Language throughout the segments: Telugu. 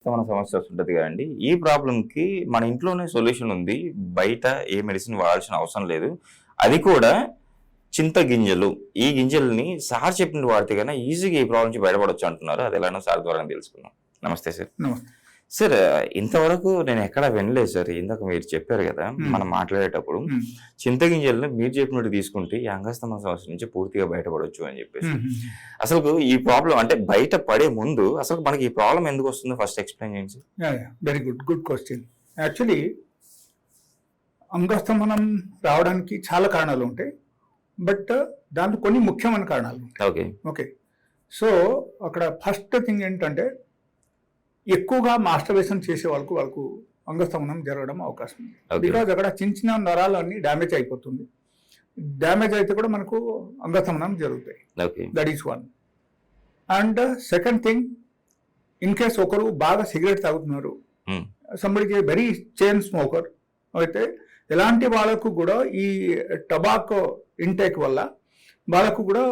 అంగస్తమన సమస్య వస్తుంటది కదండి. ఈ ప్రాబ్లంకి మన ఇంట్లోనే సొల్యూషన్ ఉంది. బయట ఏ మెడిసిన్ వాడాల్సిన అవసరం లేదు. అది కూడా చింతగింజలు. ఈ గింజల్ని సార్ చెప్పినట్టు వాడితే కన్నా ఈజీగా ఈ ప్రాబ్లం నుంచి బయటపడొచ్చు అంటున్నారు. అది ఎలానో సార్ ద్వారా తెలుసుకుందాం. నమస్తే సార్. నమస్తే. సార్, ఇంతవరకు నేను ఎక్కడా వినలేదు సార్. ఇందాక మీరు చెప్పారు కదా మనం మాట్లాడేటప్పుడు, చింతగింజలను మీరు చెప్పినట్టు తీసుకుంటే ఈ అంగస్తమన సమస్య నుంచి పూర్తిగా బయటపడవచ్చు అని చెప్పేసి. అసలు ఈ ప్రాబ్లం అంటే బయట పడే ముందు అసలు మనకి ఈ ప్రాబ్లం ఎందుకు వస్తుందో ఫస్ట్ ఎక్స్ప్లెయిన్ చేయండి. Very good question. యాక్చువల్లీ అంగస్తమనం రావడానికి చాలా కారణాలు ఉంటాయి, బట్ దాంట్లో కొన్ని ముఖ్యమైన కారణాలు ఉంటాయి. ఓకే, సో అక్కడ ఫస్ట్ థింగ్ ఏంటంటే ఎక్కువగా మాస్టర్బేషన్ చేసే వాళ్ళకు అంగస్తమనం జరగడం అవకాశం ఉంది. బికాజ్ అక్కడ చిన్న చిన్న నరాలు అన్ని డ్యామేజ్ అయిపోతుంది. డ్యామేజ్ అయితే కూడా మనకు అంగస్తమనం జరుగుతాయి. That is one. And second thing, in case ఒకరు బాగా సిగరెట్ తాగుతున్నారు, సంబడికి వెరీ చైన్ స్మోకర్ అయితే ఎలాంటి వాళ్ళకు కూడా ఈ టొబాకో ఇంటేక్ వల్ల వాళ్ళకు కూడా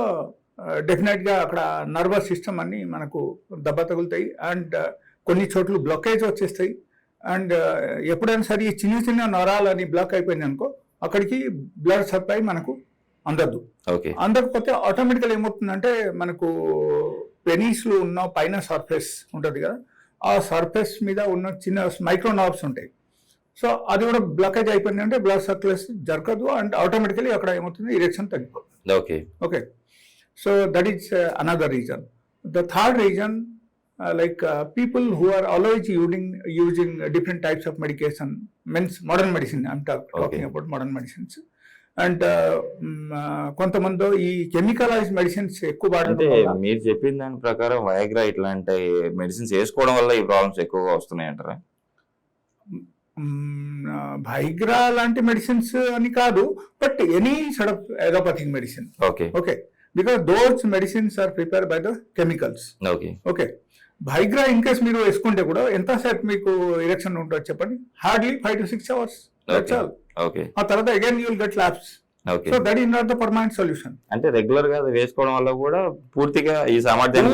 డెఫినెట్గా అక్కడ నర్వస్ సిస్టమ్ అన్ని మనకు దెబ్బ తగులుతాయి అండ్ కొన్ని చోట్ల బ్లాకేజ్ వచ్చేస్తాయి. అండ్ ఎప్పుడైనా సరే చిన్న చిన్న నరాలని బ్లాక్ అయిపోయింది అనుకో, అక్కడికి బ్లడ్ సప్లై మనకు అందదు. అందకపోతే ఆటోమేటికల్ ఏమవుతుందంటే మనకు పెనీస్లో ఉన్న పైన సర్ఫేస్ ఉంటుంది కదా, ఆ సర్ఫేస్ మీద ఉన్న చిన్న మైక్రో నర్వ్స్ ఉంటాయి. సో అది కూడా బ్లాకేజ్ అయిపోయింది అంటే బ్లడ్ సర్క్యులేషన్ జరగదు అండ్ ఆటోమేటికలీ అక్కడ ఏమవుతుంది, ఇరెక్షన్ తగ్గిపోతుంది. Okay, so that is another reason. The third reason, people who are always using different types of medication, means modern medicine, I'm talking about modern medicines. And కొంతమంది ఈ కెమికలైజ్డ్ మెడిసిన్స్ ఎక్కువ వాడడం. మీరు చెప్పిన దాని ప్రకారం వయాగ్రా ఇట్లాంటి మెడిసిన్స్ వేసుకోవడం వల్ల ఈ ప్రాబ్లమ్స్ ఎక్కువగా వస్తున్నాయి అంటారా? వైగ్రా లాంటి మెడిసిన్స్ అని కాదు, but any sort of allopathic medicine. Okay, because those medicines are prepared by the chemicals. Okay, Viagra in case మీరు వేసుకుంటే కూడా ఎంతసేపు మీకు ఇరెక్షన్ ఉంటుంది చెప్పండి? Hardly 5 to 6 hours. ఆ తర్వాత again you will get lapse. So that is not the permanent solution. అంటే రెగ్యులర్ గా వేసుకోవడం వల్ల కూడా పూర్తిగా ఈ సామర్థ్యం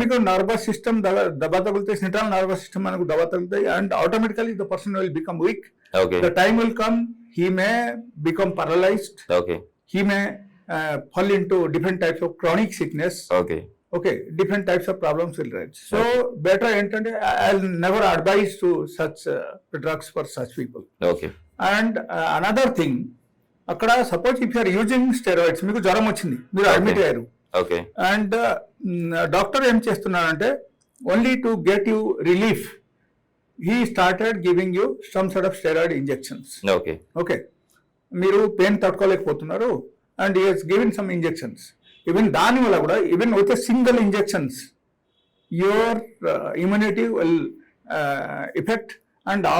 మీకు నర్వస్ సిస్టమ్ దెబ్బ తగులుతాయి, సెంట్రల్ నర్వస్ సిస్టమ్ మనకు దెబ్బ తగులుతాయి and automatically the person will become weak. The time will come, he may become paralyzed. He may fall into different types of chronic sickness. Okay, different types of problems will rise. So better entante I'll never advise to such drugs for such people. And another thing, అక్కడ suppose if you are using steroids, మీకు జ్వరం వచ్చింది, మీరు అడ్మిట్ అయ్యారు, అండ్ డాక్టర్ ఏం చేస్తున్నారంటే only to get you relief, he started giving you some sort of steroid injections. Okay, మీరు పెయిన్ తట్టుకోలేకపోతున్నారు and he has given some injections. Even దాని వల్ల కూడా, even with single injections your immunity will effect. And ఆ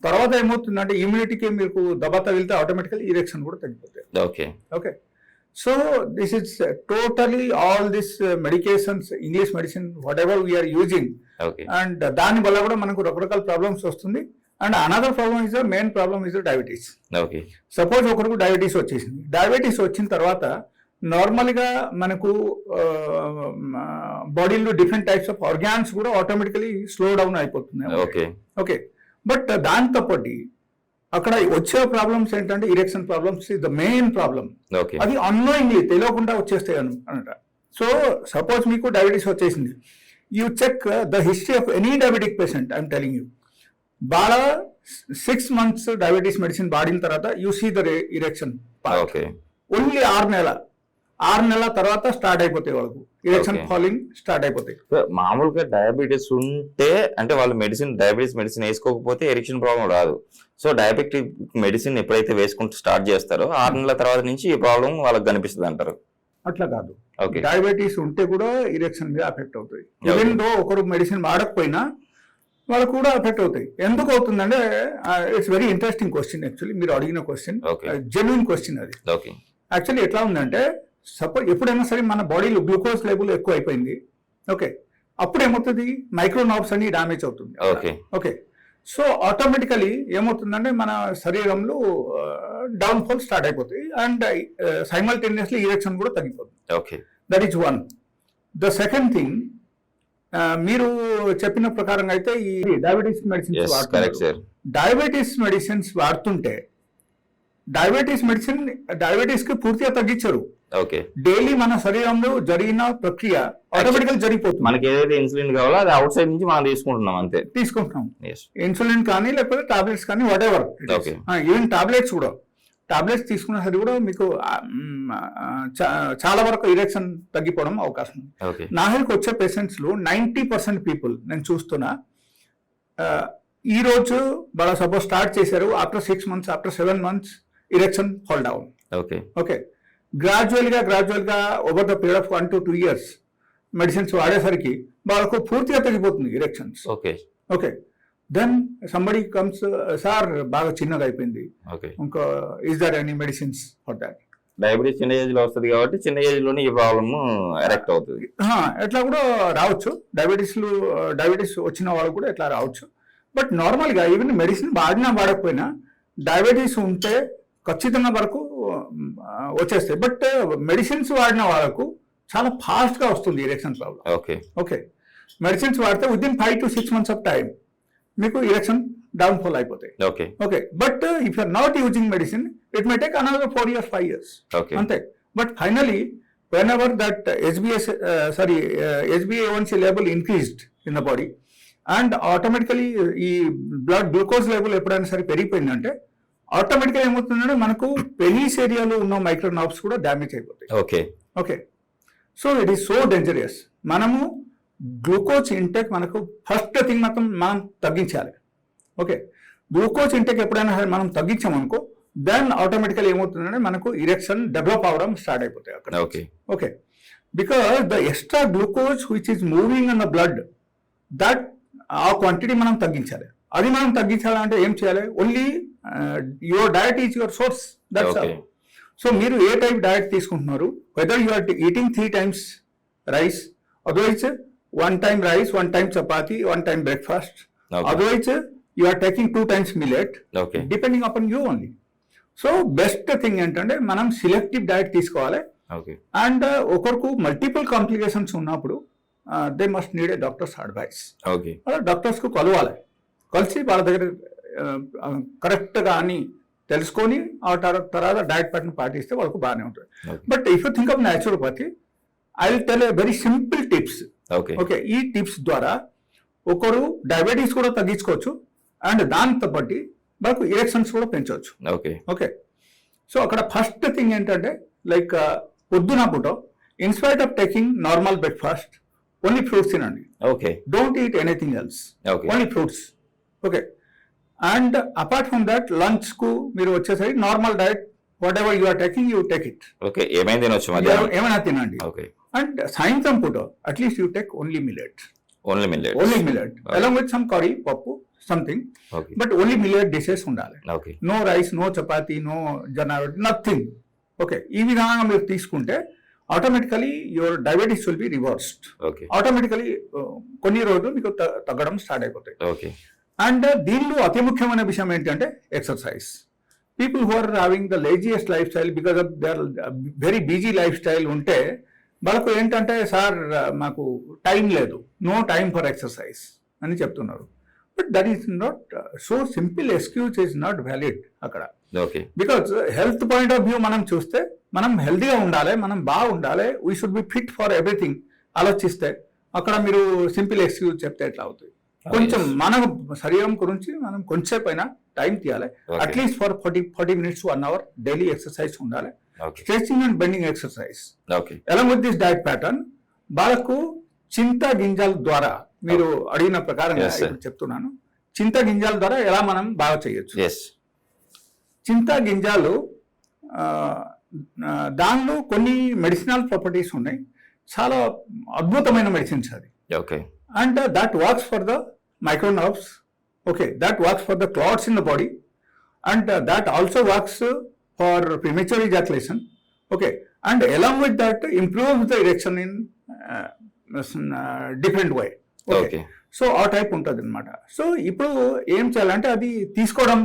తర్వాత ఏమవుతుందంటే ఇమ్యూనిటీకి మీకు దెబ్బ తగిలితే ఆటోమేటికల్ ఇరెక్షన్ కూడా తగ్గిపోతాయి. Okay, so this is totally all this medications, English medicine, whatever we are using, and దాని వల్ల కూడా మనకు రకరకాల ప్రాబ్లమ్స్ వస్తుంది. And another problem is the main problem is the diabetes. Suppose ఒకరికి డయాబెటీస్ వచ్చేసింది, డయాబెటీస్ వచ్చిన తర్వాత నార్మల్గా మనకు బాడీలో డిఫరెంట్ టైప్స్ ఆఫ్ ఆర్గాన్స్ కూడా ఆటోమేటికలీ స్లో డౌన్ అయిపోతుంది. ఓకే, బట్ దాంతో పాటు అక్కడ వచ్చే ప్రాబ్లమ్స్ ఏంటంటే erection problems is the main problem. అది అన్నోయింగ్లీ తెలియకుండా వచ్చేస్తాయి అనమాట. సో సపోజ్ మీకు డయాబెటీస్ వచ్చేసింది, you check the history of any diabetic patient, I'm telling you, బాగా 6 months డయాబెటీస్ మెడిసిన్ వాడిన తర్వాత you see the erection only 6 నెలల తర్వాత స్టార్ట్ అయిపోతాయి, వాళ్ళకు ఇరెక్షన్ ఫాలింగ్ స్టార్ట్ అయిపోతాయి. మామూలుగా డయాబెటీస్ ఉంటే అంటే వాళ్ళు డయాబెటీస్ మెడిసిన్ వేసుకోకపోతే ఎరిక్షన్ ప్రాబ్లం రాదు. సో డయాబెటిక్ మెడిసిన్ ఎప్పుడైతే వేసుకుంటూ స్టార్ట్ చేస్తారో 6 నెలల తర్వాత నుంచి ఈ ప్రాబ్లం వాళ్ళకి కనిపిస్తుంది అంటారు. అట్లా కాదు, డయాబెటీస్ ఉంటే కూడా ఇరెక్షన్ మీద ఎఫెక్ట్ అవుతుంది. ఈవెన్ దో ఒకరు మెడిసిన్ వాడకపోయినా వాళ్ళకు కూడా ఎఫెక్ట్ అవుతాయి. ఎందుకు అవుతుందంటే it's very interesting question. Actually మీరు అడిగిన క్వశ్చన్ జెన్యూన్ క్వశ్చన్ అది. యాక్చువల్లీ ఎట్లా ఉందంటే, సపోజ్ ఎప్పుడైనా సరే మన బాడీలో గ్లూకోజ్ లెవెల్ ఎక్కువ అయిపోయింది, ఓకే, అప్పుడు ఏమవుతుంది, మైక్రో నర్వ్స్ అన్ని డ్యామేజ్ అవుతుంది. ఓకే, సో ఆటోమేటికలీ ఏమవుతుందంటే మన శరీరంలో డౌన్ఫాల్ స్టార్ట్ అయిపోతుంది అండ్ సైమల్టేనియస్లీ ఇరెక్షన్ కూడా తగ్గిపోతుంది. That is one. The second thing, మీరు చెప్పిన ప్రకారంగా అయితే ఈ diabetes medicines correct sir. Diabetes medicines వాడుతుంటే డయాబెటీస్ కి పూర్తిగా తగ్గించరు. ఓకే, డైలీ మన శరీరంలో జరిగిన ప్రక్రియ ఆటోమేటికల్ జరిగిపోతుంది. మనకి ఏదైతే ఇన్సులిన్ కావాలో అది అవుట్ సైడ్ నుంచి మనం తీసుకుంటున్నాం అంతే. తీసుకుంటున్నాం Yes. ఇన్సులిన్ కానీ లేకపోతే టాబ్లెట్స్ కానీ what ever. Okay. Even tablets కూడా తీసుకున్న సరే కూడా మీకు చాలా వరకు ఇరెక్షన్ తగ్గిపోవడం అవకాశం ఉంది. ఓకే, నా హెల్త్ వచ్చే పేషెంట్స్ లో 90% పీపుల్ నేను చూస్తున్నా ఈ రోజు వాళ్ళ సపోజ్ స్టార్ట్ చేశారు, after 6 months after 7 months erection fall down. Okay, okay, gradual గా over the period of 1 to 2 years medicines వాడేసరికి వాళ్ళకు పూర్తిగా తగ్గిపోతుంది erections. Okay, okay, then somebody comes, sir బాగా చిన్నగా అయిపోయింది, ఓకే. ఇంకా is there any medicines for that? Diabetes చిన్న ఏజ్ లో వస్తుంది కాబట్టి చిన్న ఏజ్ లోనే ఈ ప్రాబ్లమ్ ఎరెక్ట్ అవుతుంది. ఎట్లా కూడా రావచ్చు, డయాబెటీస్ వచ్చిన వాళ్ళు కూడా ఎట్లా రావచ్చు. బట్ నార్మల్గా ఈవెన్ మెడిసిన్ వాడినా వాడకపోయినా డయాబెటీస్ ఉంటే ఖచ్చితంగా వరకు వచ్చేస్తాయి. బట్ మెడిసిన్స్ వాడిన వాళ్ళకు చాలా ఫాస్ట్గా వస్తుంది erection problem. Okay, okay, medicines వాడితే within 5 to 6 months of time మీకు ఇరెక్షన్ డౌన్ఫాల్ అయిపోతాయి. Okay, okay, but if you're not using medicine it may take another 4 years 5 years. Okay, అంతే. But finally when ever that HbA1c level increased in the body and automatically ఈ బ్లడ్ గ్లూకోజ్ లెవెల్ ఎప్పుడైనా సరే పెరిగిపోయిందంటే ఆటోమేటిక్గా ఏమవుతుందంటే మనకు పెనిస్ ఏరియాలో ఉన్న మైక్రో నర్వ్స్ కూడా డ్యామేజ్ అయిపోతాయి. Okay, okay, so it is so dangerous. మనము గ్లూకోజ్ ఇంటేక్ మనకు ఫస్ట్ థింగ్ మనం తగ్గించాలి. ఓకే, గ్లూకోజ్ ఇంటేక్ ఎప్పుడైనా సరే మనం తగ్గించామనుకో దెన్ ఆటోమేటికల్ ఏమవుతుందంటే మనకు ఇరెక్షన్ డెవలప్ అవడం స్టార్ట్ అయిపోతాయి అక్కడ. Okay, okay, because the extra glucose which is moving in the blood that ఆ క్వాంటిటీ మనం తగ్గించాలి. అది మనం తగ్గించాలంటే ఏం చేయాలి? Only your diet is your source. That's all. So మీరు ఏ టైప్ డయట్ తీసుకుంటున్నారు, whether you are eating 3 times rice, otherwise 1 time rice, 1 time chapati, 1 time breakfast, otherwise you are taking 2 times millet, depending upon you only. So best thing ఏంటంటే మనం సిలెక్టివ్ డయట్ తీసుకోవాలి. అండ్ ఒకరికి మల్టిపుల్ కాంప్లికేషన్స్ ఉన్నప్పుడు they must need a doctors advice. Doctors కు కలిసి వాళ్ళ దగ్గర కరెక్ట్గా అని తెలుసుకొని ఆ తర్వాత డయట్ ప్యాటర్న్ పాటిస్తే వాళ్ళకు బాగానే ఉంటుంది. But if you think of naturopathy, I will tell a very simple tips. Okay, ఈ టిప్స్ ద్వారా ఒకరు డయాబెటీస్ కూడా తగ్గించుకోవచ్చు అండ్ దాంతో పాటు మనకు ఇరెక్షన్స్ కూడా పెంచవచ్చు. ఓకే, సో అక్కడ ఫస్ట్ థింగ్ ఏంటంటే లైక్ పొద్దున పూట in spite of taking normal breakfast only fruits తినండి. Okay, don't eat anything else, only fruits. Okay, and apart from that lunch కు మీరు వచ్చేసరికి normal diet what ever you are taking you take it. Okay, ఏమైనా తినండి. అండ్ సాయంత్రం పూట at least you take only millet along with some curry, పప్పు, something, but only millet dishes ఉండాలి. No rice, no chapati, no జొన్న, నథింగ్. ఓకే, ఈ విధంగా మీరు తీసుకుంటే automatically your diabetes will be reversed. Automatically కొన్ని రోజులు మీకు తగ్గడం స్టార్ట్ అయిపోతాయి. అండ్ దీనిలో అతి ముఖ్యమైన విషయం ఏంటంటే exercise. People who are having the laziest life style because of their very busy life style ఉంటే వాళ్ళకు ఏంటంటే సార్ మాకు టైం లేదు, నో టైం ఫర్ ఎక్సర్సైజ్ అని చెప్తున్నారు. But that is not so simple excuse is not valid అక్కడ. Because health point of view మనం చూస్తే మనం హెల్తీగా ఉండాలి, మనం బాగుండాలి, we should be fit for everything ఆలోచిస్తే అక్కడ మీరు సింపుల్ ఎక్స్క్యూజ్ చెప్తే ఎట్లా అవుతుంది? కొంచెం మన శరీరం గురించి మనం కొంచెంసేపు అయినా టైం తీయాలి. At least for 40 minutes to 1 hour daily exercise ఉండాలి. Stretching and bending exercise along with this diet pattern. వాళ్ళకు చింత గింజల ద్వారా మీరు అడిగిన ప్రకారంగా చెప్తున్నాను, చింత గింజల ద్వారా ఎలా మనం బాగా చేయొచ్చు. చింత గింజలు దానిలో కొన్ని మెడిసినల్ ప్రాపర్టీస్ ఉన్నాయి, చాలా అద్భుతమైన మెడిసిన్స్ అది. And that works for the micro nerves. Okay, that works for the clots in the body and that also works for premature ejaculation. Okay, and along with that improves the erection in different way. Okay, so ఆ టైప్ ఉంటుంది అనమాట. సో ఇప్పుడు ఏం చేయాలంటే అది తీసుకోవడం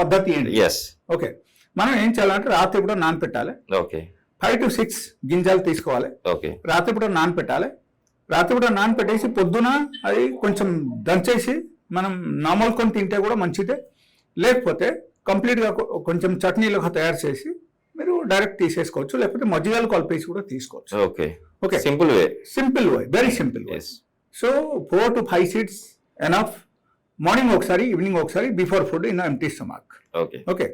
పద్ధతి ఏంటి? ఓకే, మనం ఏం చేయాలంటే రాత్రి కూడా నానపెట్టాలి. 5 to 6 గింజలు తీసుకోవాలి, రాత్రి కూడా నానపెట్టాలి. రాత్రిపూట నానపెట్టేసి పొద్దున అది కొంచెం దంచేసి మనం నార్మల్ కొని తింటే కూడా మంచిదే. లేకపోతే కంప్లీట్గా కొంచెం చట్నీలుగా తయారు చేసి మీరు డైరెక్ట్ తీసేసుకోవచ్చు, లేకపోతే మజ్జిగలు కలిపేసి కూడా తీసుకోవచ్చు. Okay okay, simple way, simple way, very simple way. So 4 to 5 seeds enough. Morning ఒకసారి, ఈవినింగ్ ఒకసారి, before food in empty stomach. Okay okay,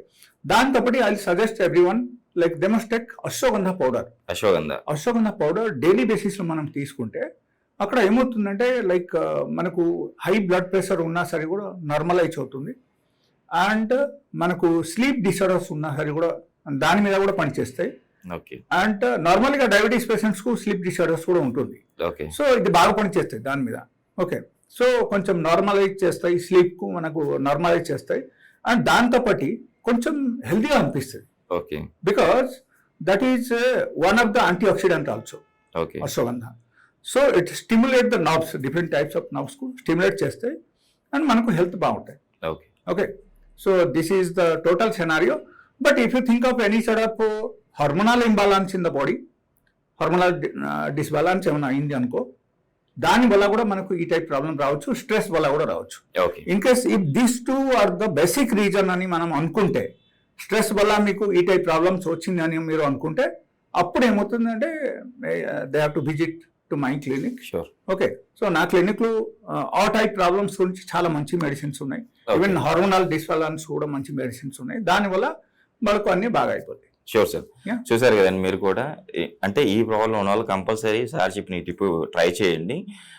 దాంతోపాటు I suggest everyone like they must take ashwagandha powder. Ashwagandha powder daily basis లో మనం తీసుకుంటే అక్కడ ఏమవుతుందంటే లైక్ మనకు హై బ్లడ్ ప్రెషర్ ఉన్నా సరే కూడా నార్మలైజ్ అవుతుంది, అండ్ మనకు స్లీప్ డిసార్డర్స్ ఉన్నా సరే కూడా దాని మీద కూడా పనిచేస్తాయి. అండ్ నార్మల్గా డయాబెటీస్ పేషెంట్స్ కు స్లీప్ డిసార్డర్స్ కూడా ఉంటుంది. సో ఇది బాగా పనిచేస్తాయి దాని మీద. ఓకే, సో కొంచెం నార్మలైజ్ చేస్తాయి, స్లీప్ కు మనకు నార్మలైజ్ చేస్తాయి, అండ్ దాంతోపాటు కొంచెం హెల్తీగా అనిపిస్తుంది. Because that is one of the anti oxidant also ashwagandha. So it stimulate the nerves, different types of nerves కు స్టిమ్యులేట్ చేస్తాయి అండ్ మనకు హెల్త్ బాగుంటాయి. Okay, so this is the total scenario. But if you think of any sort of hormonal imbalance in the body, hormonal disbalance ఏమైనా అయింది అనుకో, దాని వల్ల కూడా మనకు ఈ టైప్ ప్రాబ్లం రావచ్చు, స్ట్రెస్ వల్ల కూడా రావచ్చు. In case if these two are the basic reason అని మనం అనుకుంటే, స్ట్రెస్ వల్ల మీకు ఈ టైప్ ప్రాబ్లమ్స్ వచ్చింది అని మీరు అనుకుంటే, అప్పుడు ఏమవుతుందంటే they have to visit to my clinic. Okay, so నా క్లినిక్ లో ఆ టైప్ ప్రాబ్లమ్స్ గురించి చాలా మంచి మెడిసిన్స్ ఉన్నాయి. ఈవెన్ హార్మోనల్ డిస్బాలన్స్ కూడా మంచి మెడిసిన్స్ ఉన్నాయి. దానివల్ల మనకు అన్ని బాగా అయిపోతాయి. షూర్ సార్, చూసారు కదండి మీరు కూడా. అంటే ఈ ప్రాబ్లం ఉన్న వాళ్ళు కంపల్సరీ సార్ చెప్పిన ఈ టిప్ ట్రై చేయండి.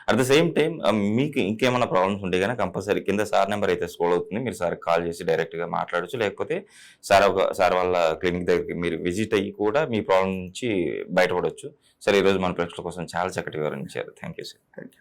అట్ ద సేమ్ టైం మీకు ఇంకేమైనా ప్రాబ్లమ్స్ ఉంటే కానీ కంపల్సరీ కింద సార్ నెంబర్ అయితే స్క్రోల్ అవుతుంది, మీరు సార్ కాల్ చేసి డైరెక్ట్గా మాట్లాడచ్చు. లేకపోతే సార్ వాళ్ళ క్లినిక్ దగ్గరికి మీరు విజిట్ అయ్యి కూడా మీ ప్రాబ్లం నుంచి బయటపడవచ్చు. సార్ ఈరోజు మన ప్రేక్షకుల కోసం చాలా చక్కటి వివరించారు. Thank you sir. Thank you.